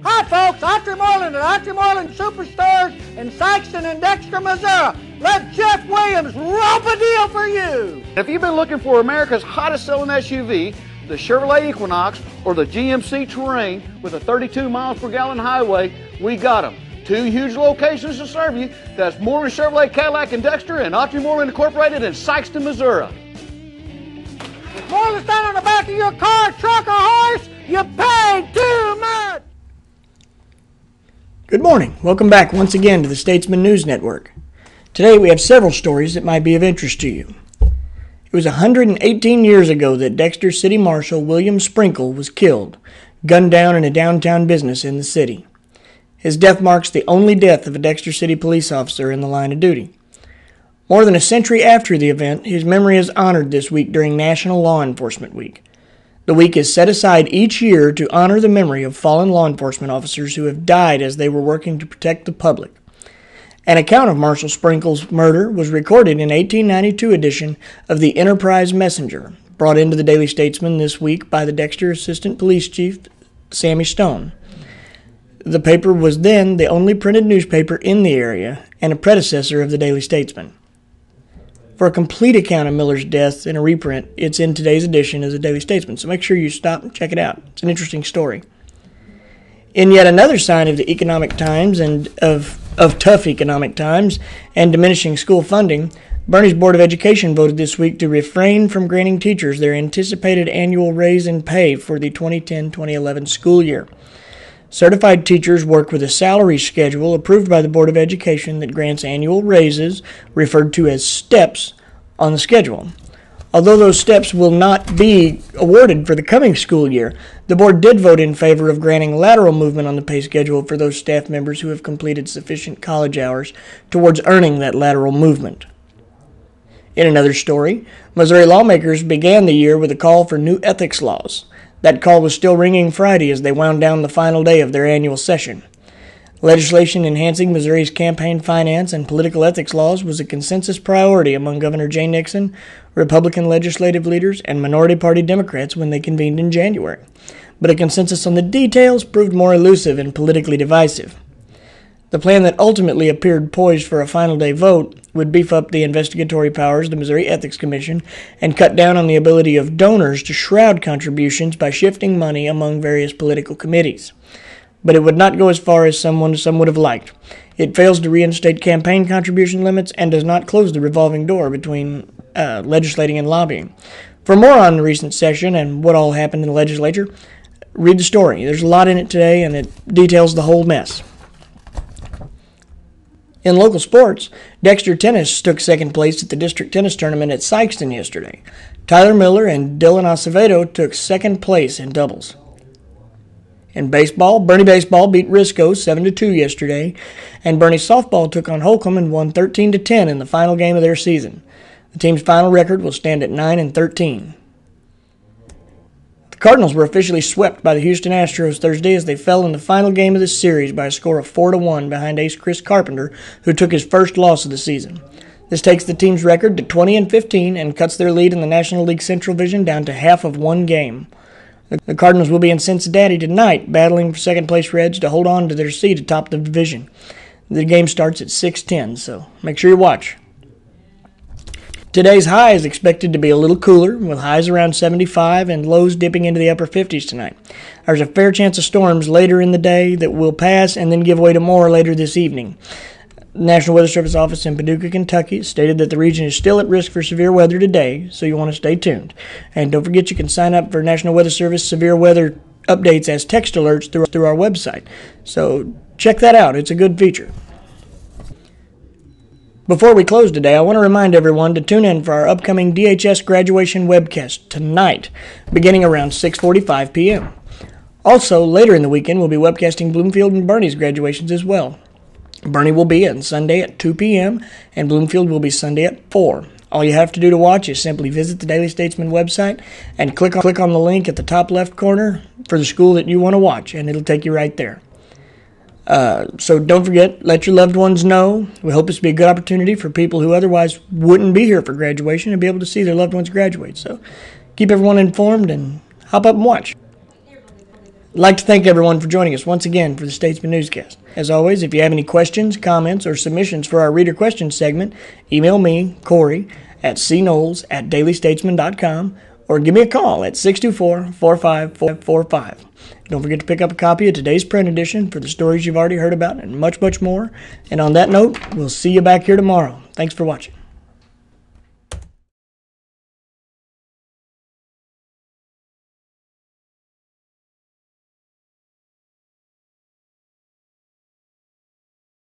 Hi folks, Autry Moreland at Autry Moreland Superstores in Sikeston and Dexter, Missouri. Let Jeff Williams rope a deal for you. If you've been looking for America's hottest selling SUV, the Chevrolet Equinox or the GMC Terrain with a 32 miles per gallon highway, we got them. 2 huge locations to serve you. That's Moreland Chevrolet Cadillac in Dexter and Autry Moreland Incorporated in Sikeston, Missouri. If more than stand on the back of your car, truck, or horse, you paid too much. Good morning. Welcome back once again to the Statesman News Network. Today we have several stories that might be of interest to you. It was 118 years ago that Dexter City Marshal William Sprinkle was killed, gunned down in a downtown business in the city. His death marks the only death of a Dexter City police officer in the line of duty. More than a century after the event, his memory is honored this week during National Law Enforcement Week. The week is set aside each year to honor the memory of fallen law enforcement officers who have died as they were working to protect the public. An account of Marshal Sprinkle's murder was recorded in 1892 edition of the Enterprise Messenger, brought into the Daily Statesman this week by the Dexter Assistant Police Chief, Sammy Stone. The paper was then the only printed newspaper in the area and a predecessor of the Daily Statesman. For a complete account of Miller's death in a reprint, it's in today's edition of the Daily Statesman, so make sure you stop and check it out. It's an interesting story. In yet another sign of the economic times and of tough economic times and diminishing school funding, Bernie's Board of Education voted this week to refrain from granting teachers their anticipated annual raise in pay for the 2010-2011 school year. Certified teachers work with a salary schedule approved by the Board of Education that grants annual raises, referred to as steps, on the schedule. Although those steps will not be awarded for the coming school year, the board did vote in favor of granting lateral movement on the pay schedule for those staff members who have completed sufficient college hours towards earning that lateral movement. In another story, Missouri lawmakers began the year with a call for new ethics laws. That call was still ringing Friday as they wound down the final day of their annual session. Legislation enhancing Missouri's campaign finance and political ethics laws was a consensus priority among Governor Jay Nixon, Republican legislative leaders, and minority party Democrats when they convened in January. But a consensus on the details proved more elusive and politically divisive. The plan that ultimately appeared poised for a final day vote would beef up the investigatory powers of the Missouri Ethics Commission and cut down on the ability of donors to shroud contributions by shifting money among various political committees. But it would not go as far as some would have liked. It fails to reinstate campaign contribution limits and does not close the revolving door between legislating and lobbying. For more on the recent session and what all happened in the legislature, read the story. There's a lot in it today, and it details the whole mess. In local sports, Dexter Tennis took second place at the district tennis tournament at Sikeston yesterday. Tyler Miller and Dylan Acevedo took second place in doubles. In baseball, Bernie Baseball beat Risco 7-2 yesterday, and Bernie Softball took on Holcomb and won 13-10 in the final game of their season. The team's final record will stand at 9-13. The Cardinals were officially swept by the Houston Astros Thursday as they fell in the final game of the series by a score of 4-1 behind ace Chris Carpenter, who took his first loss of the season. This takes the team's record to 20-15 and cuts their lead in the National League Central Division down to half of one game. The Cardinals will be in Cincinnati tonight, battling for second-place Reds to hold on to their seat atop the division. The game starts at 6:10, so make sure you watch. Today's high is expected to be a little cooler, with highs around 75 and lows dipping into the upper 50s tonight. There's a fair chance of storms later in the day that will pass and then give way to more later this evening. The National Weather Service office in Paducah, Kentucky, stated that the region is still at risk for severe weather today, so you want to stay tuned. And don't forget you can sign up for National Weather Service severe weather updates as text alerts through our website. So check that out. It's a good feature. Before we close today, I want to remind everyone to tune in for our upcoming DHS graduation webcast tonight, beginning around 6:45 p.m. Also, later in the weekend, we'll be webcasting Bloomfield and Bernie's graduations as well. Bernie will be on Sunday at 2 p.m., and Bloomfield will be Sunday at 4. All you have to do to watch is simply visit the Daily Statesman website and click on the link at the top left corner for the school that you want to watch, and it'll take you right there. So don't forget, let your loved ones know. We hope this will be a good opportunity for people who otherwise wouldn't be here for graduation and be able to see their loved ones graduate. So keep everyone informed and hop up and watch. I'd like to thank everyone for joining us once again for the Statesman Newscast. As always, if you have any questions, comments, or submissions for our Reader Questions segment, email me, Corey, at cknowles@dailystatesman.com, or give me a call at 624-45445. Don't forget to pick up a copy of today's print edition for the stories you've already heard about and much, much more. And on that note, we'll see you back here tomorrow. Thanks for watching.